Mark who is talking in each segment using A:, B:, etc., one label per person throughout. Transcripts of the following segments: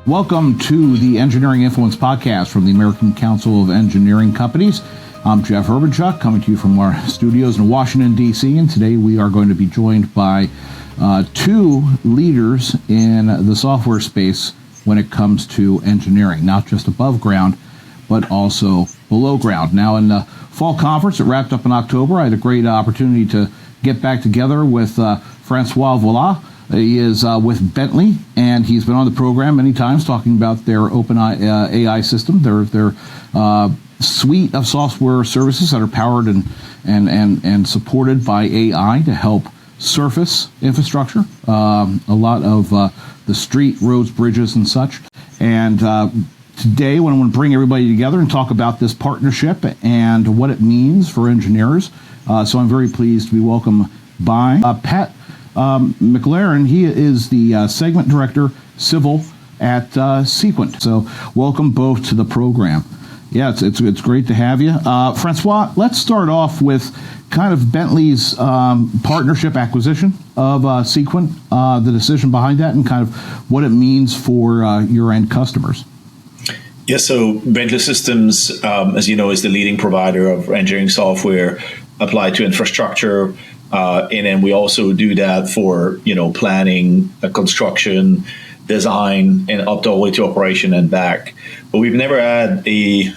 A: Welcome to the Engineering Influence Podcast from the American Council of Engineering Companies. I'm Jeff Urbanchuk, coming to you from our studios in Washington, D.C., and today we are going to be joined by two leaders in the software space when it comes to engineering, not just above ground, but also below ground. Now, in the fall conference that wrapped up in October, I had a great opportunity to get back together with Francois Valois. He is with Bentley, and he's been on the program many times talking about their open AI system, their suite of software services that are powered and supported by AI to help surface infrastructure, a lot of the street, roads, bridges, and such. And today, I want to bring everybody together and talk about this partnership and what it means for engineers. So I'm very pleased to be welcomed by Pat McLarin. He is the segment director, civil at Seequent. So welcome both to the program. Yeah, it's great to have you. Francois, let's start off with kind of Bentley's partnership acquisition of Seequent, the decision behind that, and kind of what it means for your end customers.
B: Yeah, so Bentley Systems, as you know, is the leading provider of engineering software applied to infrastructure. And then we also do that for, planning, construction, design, and up all the way to operation and back. But we've never had a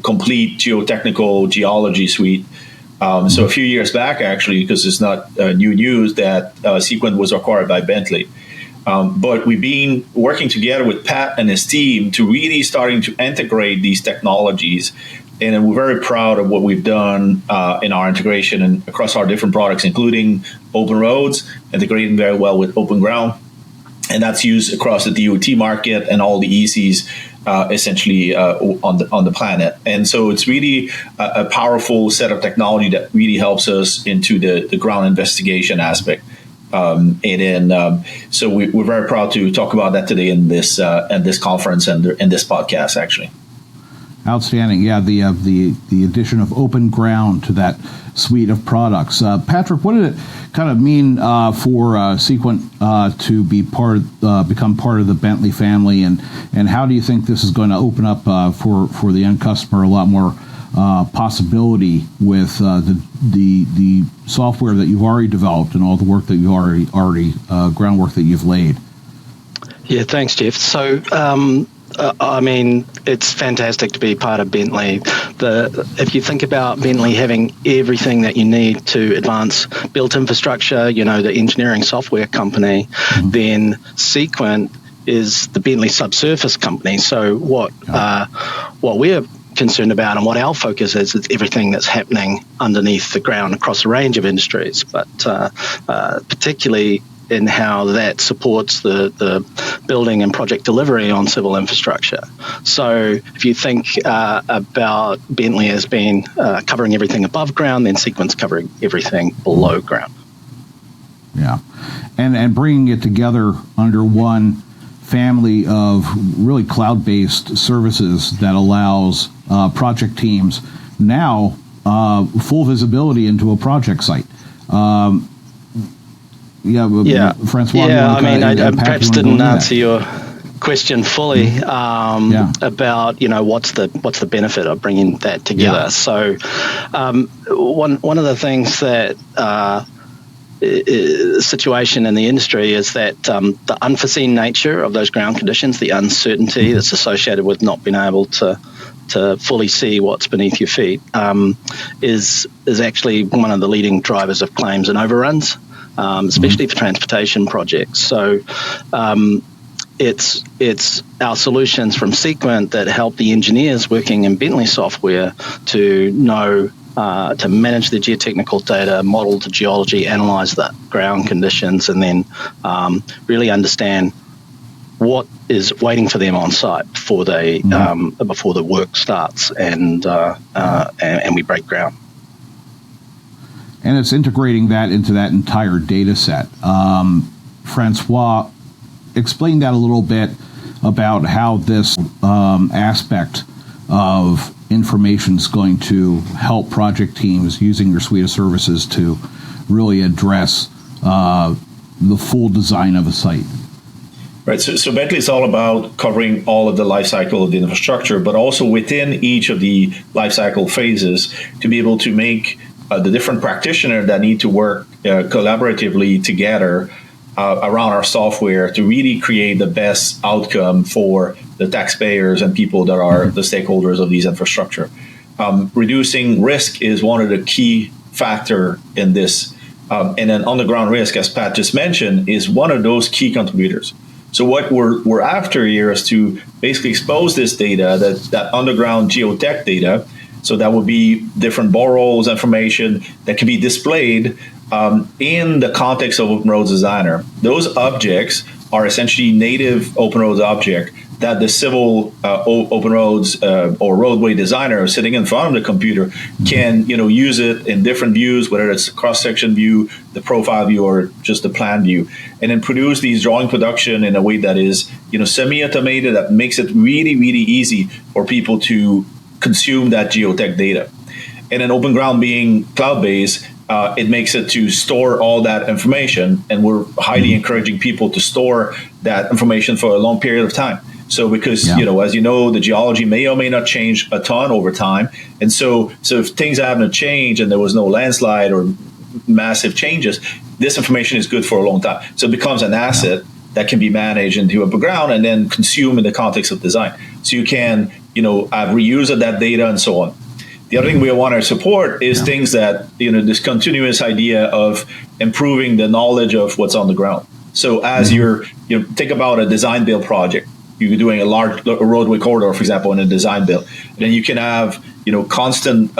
B: complete geotechnical geology suite. So a few years back, actually, because it's not new news, that Seequent was acquired by Bentley. But we've been working together with Pat and his team to really starting to integrate these technologies. And we're very proud of what we've done in our integration and across our different products, including open roads, integrating very well with open ground. And that's used across the DOT market and all the ECs essentially on the planet. And so it's really a powerful set of technology that really helps us into the ground investigation aspect. So we're very proud to talk about that today in this conference and in this podcast, actually.
A: Outstanding. Yeah, the addition of open ground to that suite of products. Patrick, what did it kind of mean for Seequent to be become part of the Bentley family, and how do you think this is going to open up for the end customer a lot more possibility with the software that you've already developed and all the work that you already groundwork that you've laid?
C: Yeah, thanks, Jeff. So. It's fantastic to be part of Bentley. If you think about Bentley having everything that you need to advance built infrastructure, the engineering software company, then Seequent is the Bentley Subsurface Company. So what we're concerned about and what our focus is everything that's happening underneath the ground across a range of industries, but particularly in how that supports the building and project delivery on civil infrastructure. So if you think about Bentley as being covering everything above ground, then Seequent's covering everything below ground.
A: Yeah, and bringing it together under one family of really cloud-based services that allows project teams now full visibility into a project site. Francois.
C: I perhaps didn't answer your question fully about what's the benefit of bringing that together. Yeah. So one of the things that situation in the industry is that the unforeseen nature of those ground conditions, the uncertainty that's associated with not being able to fully see what's beneath your feet, is actually one of the leading drivers of claims and overruns. Especially for transportation projects. So it's our solutions from Seequent that help the engineers working in Bentley software to know, to manage the geotechnical data, model the geology, analyze the ground conditions, and then really understand what is waiting for them on site before the work starts and we break ground.
A: And it's integrating that into that entire data set. Francois, explain that a little bit about how this aspect of information is going to help project teams using your suite of services to really address the full design of a site.
B: Right. So Bentley is all about covering all of the life cycle of the infrastructure, but also within each of the life cycle phases to be able to make the different practitioners that need to work collaboratively together around our software to really create the best outcome for the taxpayers and people that are the stakeholders of these infrastructure. Reducing risk is one of the key factor in this. And then on-the-ground risk, as Pat just mentioned, is one of those key contributors. So what we're after here is to basically expose this data, that underground geotech data. So that would be different boreholes information that can be displayed in the context of Open Roads Designer. Those objects are essentially native Open Roads object that the civil open roads or roadway designer sitting in front of the computer can use it in different views, whether it's a cross-section view, the profile view, or just the plan view, and then produce these drawing production in a way that is semi-automated, that makes it really, really easy for people to consume that geotech data. And then Open Ground being cloud-based, it makes it to store all that information, and we're highly encouraging people to store that information for a long period of time. So because, as you know, the geology may or may not change a ton over time. And so if things happen to change and there was no landslide or massive changes, this information is good for a long time. So it becomes an asset that can be managed into Open Ground and then consumed in the context of design. So you can, have reuse of that data and so on. The other thing we want to support is things that, this continuous idea of improving the knowledge of what's on the ground. So as think about a design build project. You're doing a large roadway corridor, for example, in a design build. And then you can have, constant,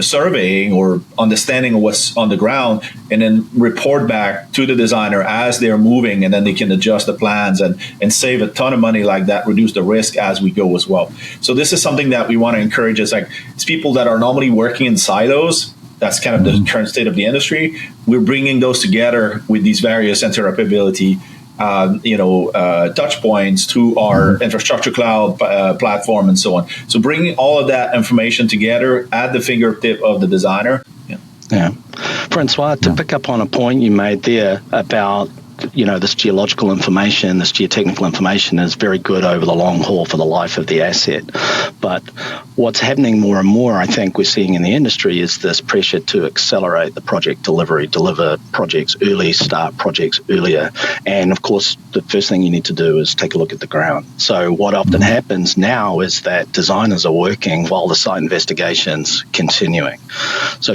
B: surveying or understanding of what's on the ground, and then report back to the designer as they're moving, and then they can adjust the plans and save a ton of money like that, reduce the risk as we go as well. So this is something that we want to encourage. It's people that are normally working in silos. That's kind of the current state of the industry. We're bringing those together with these various interoperability touch points to our infrastructure cloud platform and so on. So bringing all of that information together at the fingertip of the designer.
C: Yeah. Francois, to pick up on a point you made there about this geological information, this geotechnical information is very good over the long haul for the life of the asset. But what's happening more and more, I think we're seeing in the industry, is this pressure to accelerate the project delivery, deliver projects early, start projects earlier. And of course, the first thing you need to do is take a look at the ground. So what often happens now is that designers are working while the site investigation's continuing. So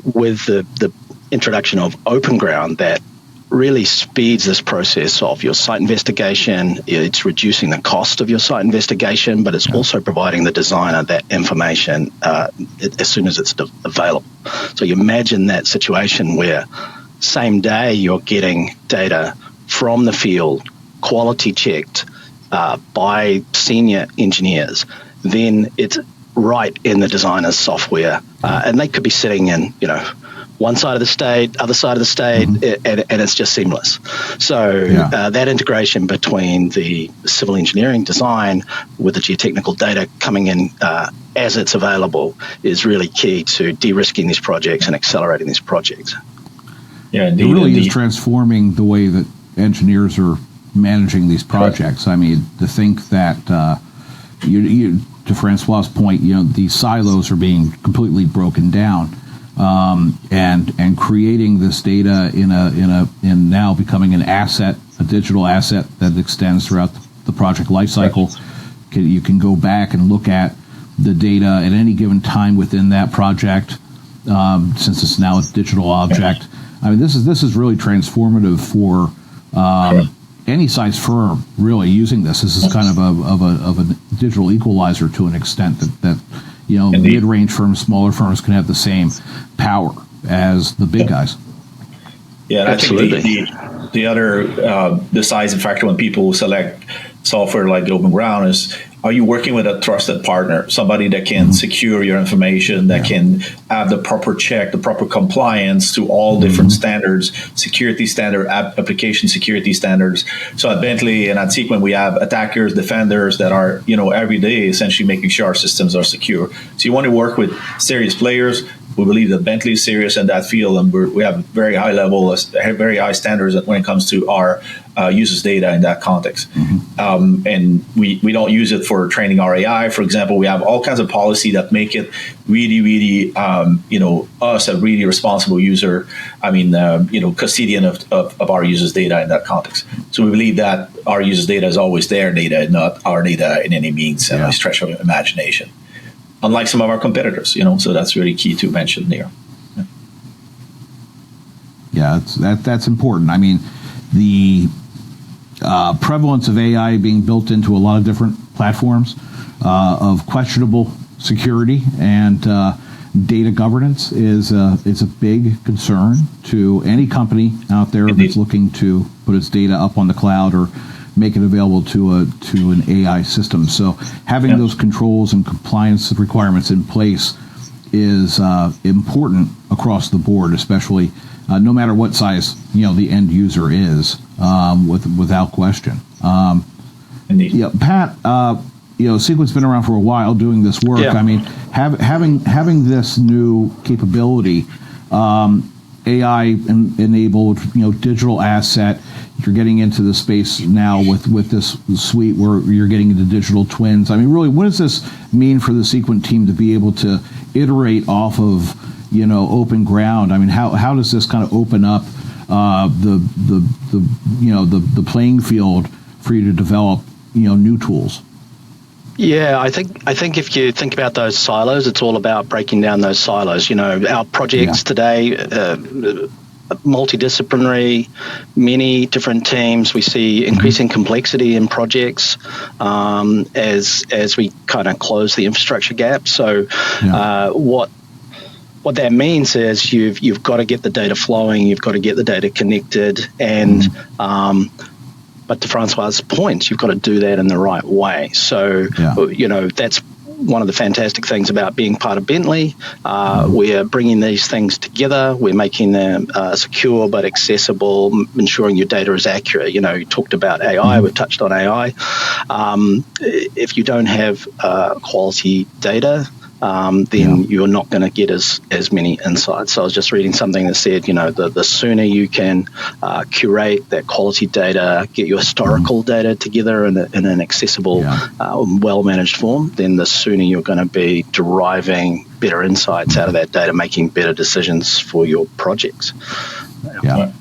C: with the introduction of Open Ground, that really speeds this process of your site investigation. It's reducing the cost of your site investigation, but it's also providing the designer that information as soon as it's available. So you imagine that situation where same day you're getting data from the field, quality checked by senior engineers, then it's right in the designer's software, and they could be sitting in, one side of the state, other side of the state, and it's just seamless. So that integration between the civil engineering design with the geotechnical data coming in as it's available is really key to de-risking these projects and accelerating these projects.
A: Yeah, it really is transforming the way that engineers are managing these projects. Right. I mean, to think that to Francois's point, these silos are being completely broken down. And creating this data in now becoming an asset, a digital asset that extends throughout the project lifecycle. Right. You can go back and look at the data at any given time within that project, since it's now a digital object. I mean, this is really transformative for any size firm. Really using this is kind of a digital equalizer to an extent that mid-range firms, smaller firms can have the same power as the big guys.
B: Yeah, absolutely. I think the other decisive factor when people select software like Open Ground is, are you working with a trusted partner, somebody that can secure your information, that can have the proper check, the proper compliance to all different standards, security standard, application security standards. So at Bentley and at Seequent, we have attackers, defenders that are, every day essentially making sure our systems are secure. So you want to work with serious players we believe that Bentley is serious in that field, and we have very high level, very high standards when it comes to our users data in that context. And we don't use it for training our AI. For example, we have all kinds of policy that make it really, us a really responsible user. Custodian of our users data in that context. So we believe that our users data is always their data, not our data in any means, any stretch of imagination. Unlike some of our competitors, so that's really key to mention there.
A: Yeah, that's important. I mean, the prevalence of AI being built into a lot of different platforms of questionable security and data governance is a big concern to any company out there that's looking to put its data up on the cloud or make it available to an AI system. So having those controls and compliance requirements in place is important across the board, especially no matter what size the end user is, without question.
B: Indeed.
A: Yeah, Pat. Seequent's been around for a while doing this work.
C: Yeah.
A: I mean, having this new capability, AI enabled, digital asset. You're getting into the space now with this suite where you're getting into digital twins. I mean, really, what does this mean for the Seequent team to be able to iterate off of, open ground? I mean, how does this kind of open up the playing field for you to develop, new tools?
C: Yeah, I think if you think about those silos, it's all about breaking down those silos. Our projects today, multidisciplinary, many different teams. We see increasing complexity in projects as we kind of close the infrastructure gap. So what that means is you've got to get the data flowing, you've got to get the data connected, and but to Francois's point, you've got to do that in the right way. So, that's one of the fantastic things about being part of Bentley. We're bringing these things together. We're making them secure but accessible, ensuring your data is accurate. You talked about AI. We've touched on AI. If you don't have quality data, then you're not going to get as many insights. So I was just reading something that said, the sooner you can curate that quality data, get your historical data together in an accessible, well-managed form, then the sooner you're going to be deriving better insights out of that data, making better decisions for your projects.
B: Yeah.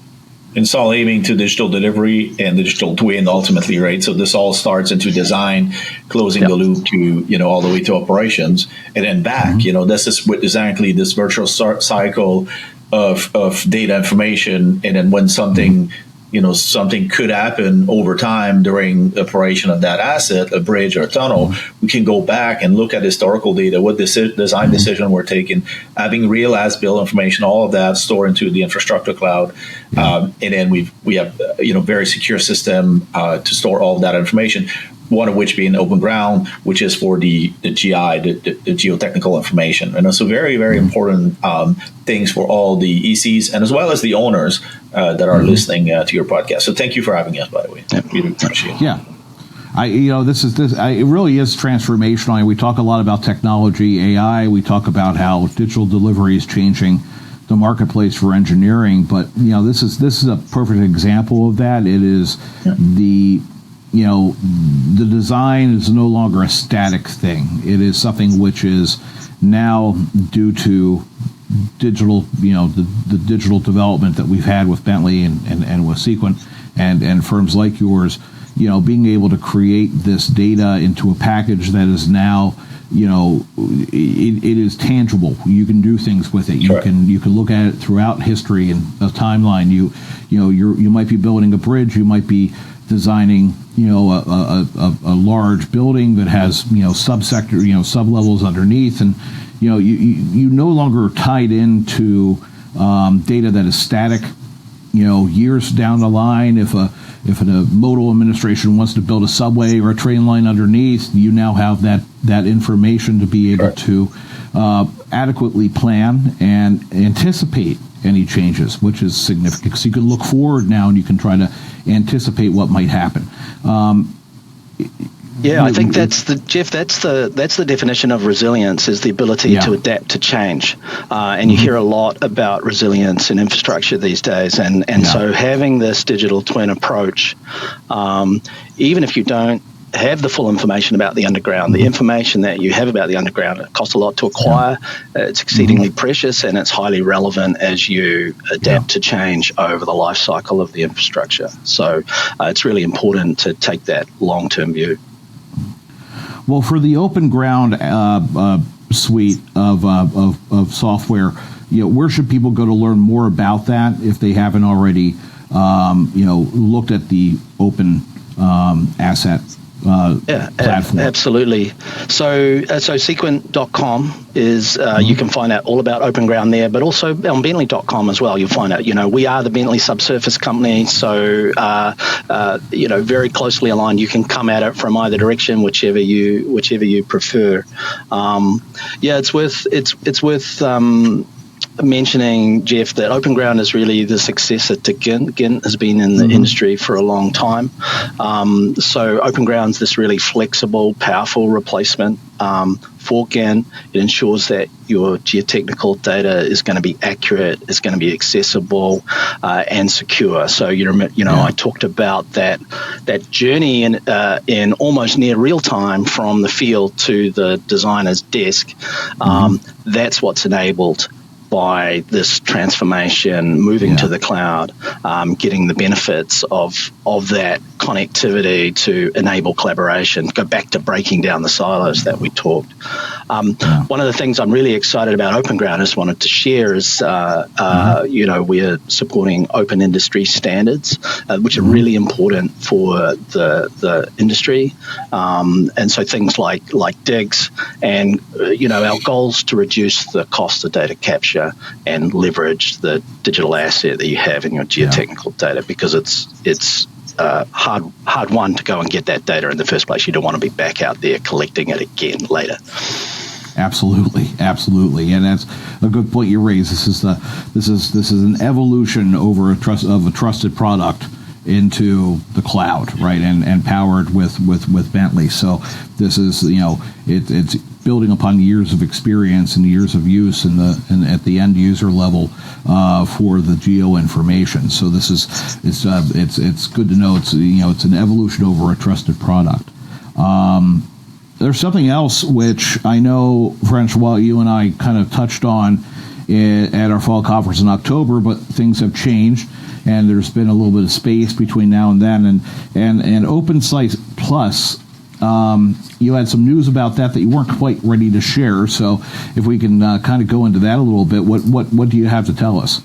B: And it's all aiming to digital delivery and digital twin ultimately, right? So this all starts into design, closing the loop to, all the way to operations and then back. This is exactly this virtual cycle of data information. And then when something could happen over time during the operation of that asset, a bridge or a tunnel, we can go back and look at historical data, what design decision we're taking, having real as-built information, all of that stored into the infrastructure cloud. And then we have very secure system to store all of that information, one of which being open ground, which is for the GI, the geotechnical information. And so very, very important things for all the ECs and as well as the owners that are listening to your podcast. So thank you for having us, by the way. We do appreciate it.
A: Yeah. It really is transformational. We talk a lot about technology, AI. We talk about how digital delivery is changing the marketplace for engineering. But, this is a perfect example of that. It is the design is no longer a static thing. It is something which is now due to digital, the digital development that we've had with Bentley and with Seequent and firms like yours, being able to create this data into a package that is now, it is tangible. You can do things with it. You can look at it throughout history and a timeline. You might be building a bridge. You might be designing, a large building that has, subsector, sublevels underneath, and you no longer are tied into data that is static. Years down the line, if a modal administration wants to build a subway or a train line underneath, you now have that information to be able to adequately plan and anticipate any changes, which is significant. So you can look forward now and you can try to anticipate what might happen.
C: Yeah, I think that's the definition of resilience, is the ability to adapt to change. And you hear a lot about resilience in infrastructure these days. And so having this digital twin approach, even if you don't have the full information about the underground, the information that you have about the underground, it costs a lot to acquire. It's exceedingly precious, and it's highly relevant as you adapt to change over the life cycle of the infrastructure. So it's really important to take that long-term view.
A: Well, for the Open Ground suite of software, where should people go to learn more about that if they haven't already, looked at the open asset platform?
C: Absolutely. So Seequent.com is you can find out all about Open Ground there, but also on Bentley.com as well. You'll find out, we are the Bentley Subsurface Company, so very closely aligned. You can come at it from either direction, whichever you prefer. It's worth mentioning, Jeff, that Open Ground is really the successor to GINT. GINT has been in the industry for a long time. So Open Ground's this really flexible, powerful replacement for GINT. It ensures that your geotechnical data is going to be accurate, it's going to be accessible, and secure. So I talked about that journey in almost near real time from the field to the designer's desk. That's what's enabled by this transformation, moving to the cloud, getting the benefits of that connectivity to enable collaboration, go back to breaking down the silos that we talked. One of the things I'm really excited about Open Ground, I just wanted to share, is we're supporting open industry standards, which are really important for the industry. And so things like DIGS and, our goals to reduce the cost of data capture and leverage the digital asset that you have in your geotechnical data, because it's hard won to go and get that data in the first place. You don't want to be back out there collecting it again later.
A: Absolutely, and that's a good point you raise. This is an evolution over a trusted product into the cloud, right, and powered with Bentley. So this is it's building upon years of experience and years of use and at the end user level for the geo information. So this is it's good to know it's an evolution over a trusted product. There's something else which I know, Francois, you and I kind of touched on at our fall conference in October, but things have changed, and there's been a little bit of space between now and then. And OpenSite Plus, you had some news about that you weren't quite ready to share. So if we can kind of go into that a little bit, what do you have to tell us?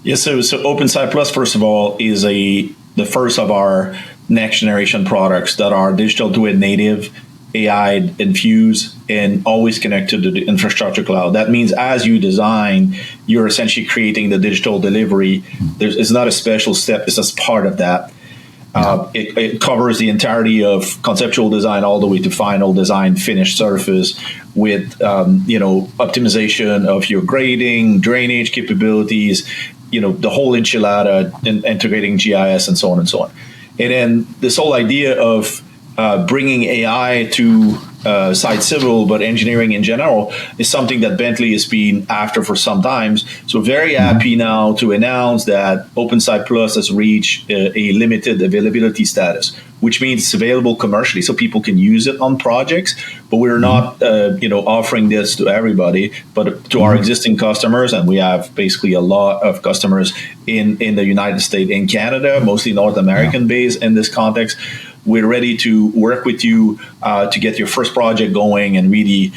B: Yes, so OpenSite Plus, first of all, is the first of our next generation products that are digital twin native, AI infused, and always connected to the infrastructure cloud. That means as you design, you're essentially creating the digital delivery. It's not a special step, it's just part of that. It covers the entirety of conceptual design all the way to final design, finished surface, with optimization of your grading, drainage capabilities, the whole enchilada, integrating GIS and so on and so on. And then this whole idea of bringing AI to site civil, but engineering in general, is something that Bentley has been after for some time. So very happy now to announce that OpenSite Plus has reached a limited availability status, which means it's available commercially, so people can use it on projects. But we're not, offering this to everybody, but to our existing customers, and we have basically a lot of customers in the United States and Canada, mostly North American based in this context. We're ready to work with you to get your first project going and really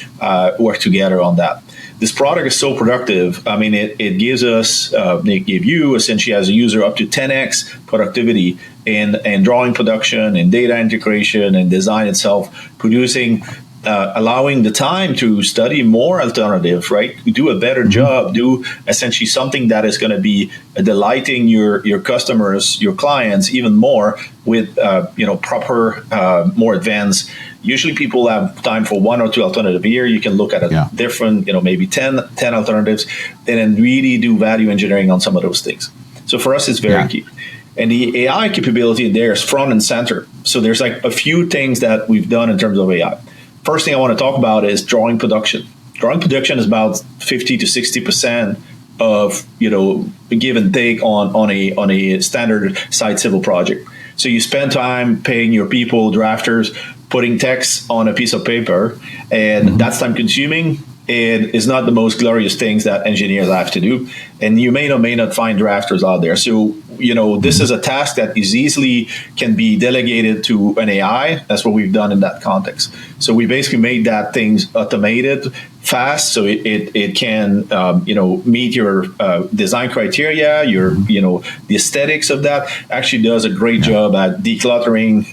B: work together on that. This product is so productive. I mean, it gives us, it give you essentially as a user up to 10x productivity in drawing production and data integration and design itself, producing, allowing the time to study more alternatives, right? Do a better job, do essentially something that is going to be delighting your customers, your clients even more with, proper, more advanced. Usually people have time for one or two alternatives a year. You can look at a different, maybe 10 alternatives, and then really do value engineering on some of those things. So for us, it's very key. And the AI capability in there is front and center. So there's like a few things that we've done in terms of AI. First thing I want to talk about is drawing production. Drawing production is about 50 to 60% of, give and take on a standard site civil project. So you spend time paying your people, drafters, putting text on a piece of paper, and that's time consuming. It is not the most glorious things that engineers have to do. And you may or may not find drafters out there. So, this is a task that is easily can be delegated to an AI. That's what we've done in that context. So we basically made that things automated fast. So it can, meet your design criteria, the aesthetics of that. Actually does a great job at decluttering,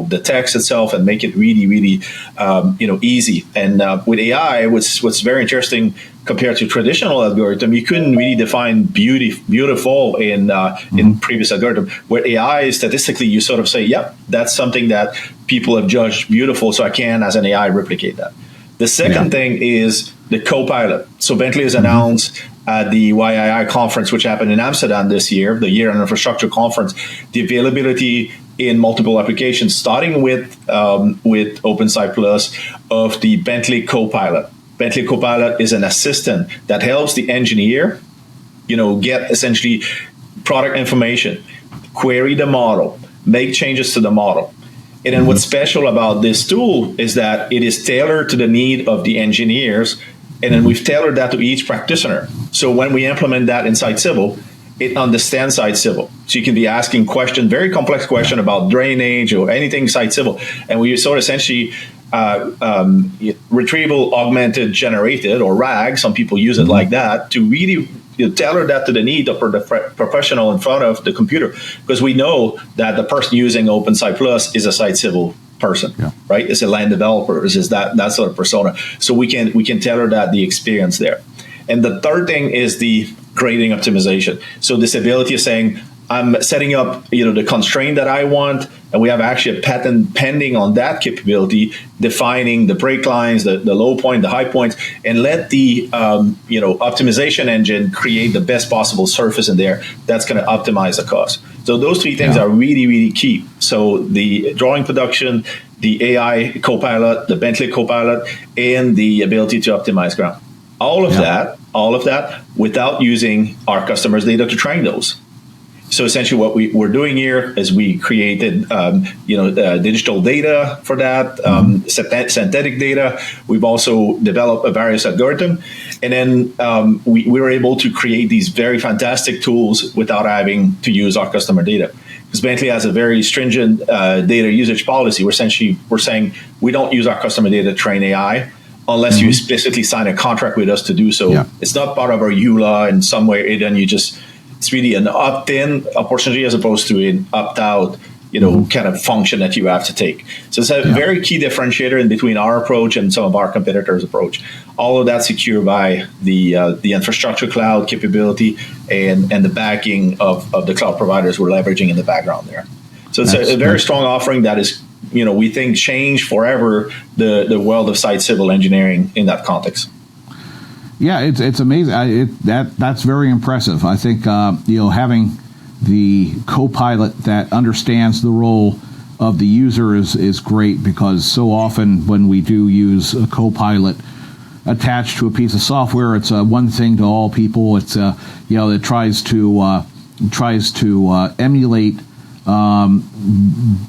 B: the text itself and make it really, really, easy. And with AI, what's very interesting compared to traditional algorithm, you couldn't really define beautiful in previous algorithm. With AI, statistically, you sort of say, yep, that's something that people have judged beautiful, so I can, as an AI, replicate that. The second thing is the Copilot. So Bentley has announced at the YII conference, which happened in Amsterdam this year, the Year in Infrastructure conference, the availability in multiple applications, starting with OpenSite Plus, of the Bentley Copilot. Bentley Copilot is an assistant that helps the engineer, get essentially product information, query the model, make changes to the model. And then what's special about this tool is that it is tailored to the need of the engineers, and then we've tailored that to each practitioner. So when we implement that in Site Civil, it understands Site Civil. So you can be asking questions, very complex question about drainage or anything Site Civil, and we sort of essentially retrieval augmented generated, or RAG, some people use it like that, to really tailor that to the need of the professional in front of the computer, because we know that the person using OpenSite Plus is a Site Civil person, right? It's a land developer, is that sort of persona. So we can tailor that, the experience there. And the third thing is the grading optimization. So this ability of saying, I'm setting up, the constraint that I want, and we have actually a patent pending on that capability, defining the break lines, the low point, the high points, and let the optimization engine create the best possible surface in there. That's going to optimize the cost. So those three things are really, really key. So the drawing production, the AI Copilot, the Bentley Copilot, and the ability to optimize ground. All of that without using our customers' data to train those. So essentially what we're doing here is we created, digital data for that, synthetic data. We've also developed a various algorithm. And then we were able to create these very fantastic tools without having to use our customer data. Because Bentley has a very stringent data usage policy. We're saying we don't use our customer data to train AI unless you explicitly sign a contract with us to do so. Yeah. It's not part of our EULA in some way, then it's really an opt-in opportunity as opposed to an opt-out, kind of function that you have to take. So it's a very key differentiator in between our approach and some of our competitors' approach. All of that secured by the infrastructure cloud capability and the backing of the cloud providers we're leveraging in the background there. So it's a very strong offering that is, we think change forever the world of site civil engineering in that context.
A: Yeah, it's amazing. That's very impressive. I think having the co-pilot that understands the role of the user is great, because so often when we do use a co-pilot attached to a piece of software, it's one thing to all people. It's it tries to emulate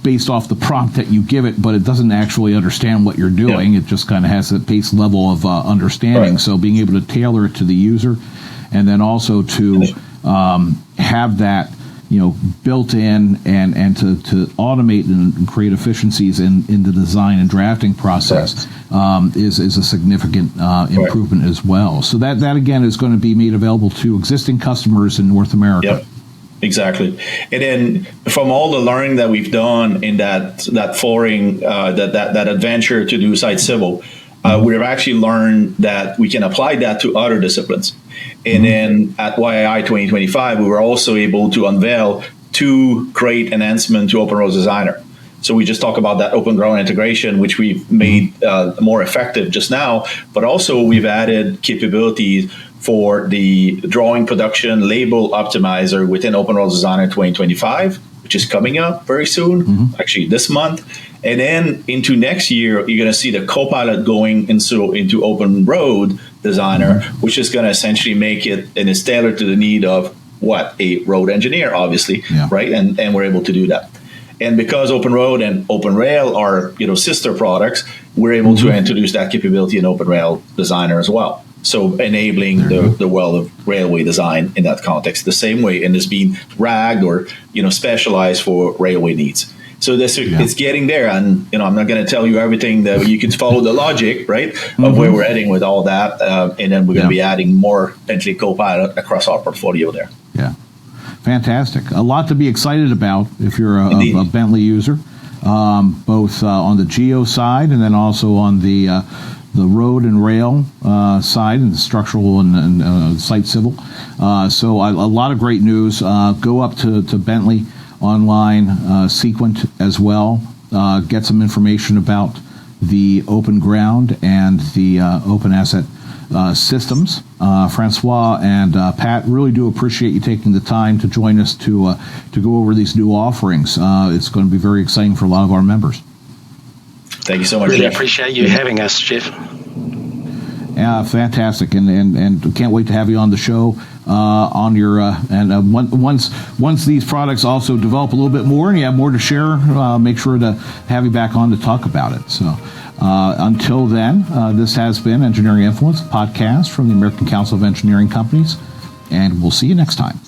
A: based off the prompt that you give it, but it doesn't actually understand what you're doing. It just kind of has a base level of understanding. Right. So being able to tailor it to the user, and then also to have that built in and to automate and create efficiencies in the design and drafting process is a significant improvement as well. So that again is going to be made available to existing customers in North America.
B: Yep. Exactly. And then from all the learning that we've done in that foreign, that adventure to do site civil, we've actually learned that we can apply that to other disciplines. And then at YII 2025, we were also able to unveil 2 great enhancements to Open Roads Designer. So we just talked about that open ground integration, which we've made more effective just now, but also we've added capabilities for the drawing production label optimizer within OpenRail Designer 2025, which is coming up very soon, actually this month. And then into next year, you're going to see the Copilot going into Open Road Designer, which is going to essentially make it, and it's tailored to the need of a road engineer, obviously, right? And we're able to do that. And because Open Road and Open Rail are, sister products, we're able to introduce that capability in Open Rail Designer as well. So enabling the world of railway design in that context, the same way, and it's being ragged or, specialized for railway needs. So it's getting there, and I'm not going to tell you everything. That you can follow the logic, right, of where we're heading with all that, and then we're going to be adding more Bentley Copilot across our portfolio there.
A: Yeah, fantastic. A lot to be excited about if you're a Bentley user, both on the geo side and then also on the road and rail side and the structural and site civil. So a lot of great news. Go up to Bentley online, Seequent as well. Get some information about the open ground and the open asset systems. Francois and Pat, really do appreciate you taking the time to join us to go over these new offerings. It's going to be very exciting for a lot of our members.
B: Thank you so much.
C: Really
B: Jeff.
C: appreciate you having us, Jeff.
A: Yeah, fantastic, and can't wait to have you on the show. On your once these products also develop a little bit more and you have more to share, make sure to have you back on to talk about it. So until then, this has been Engineering Influence, a podcast from the American Council of Engineering Companies, and we'll see you next time.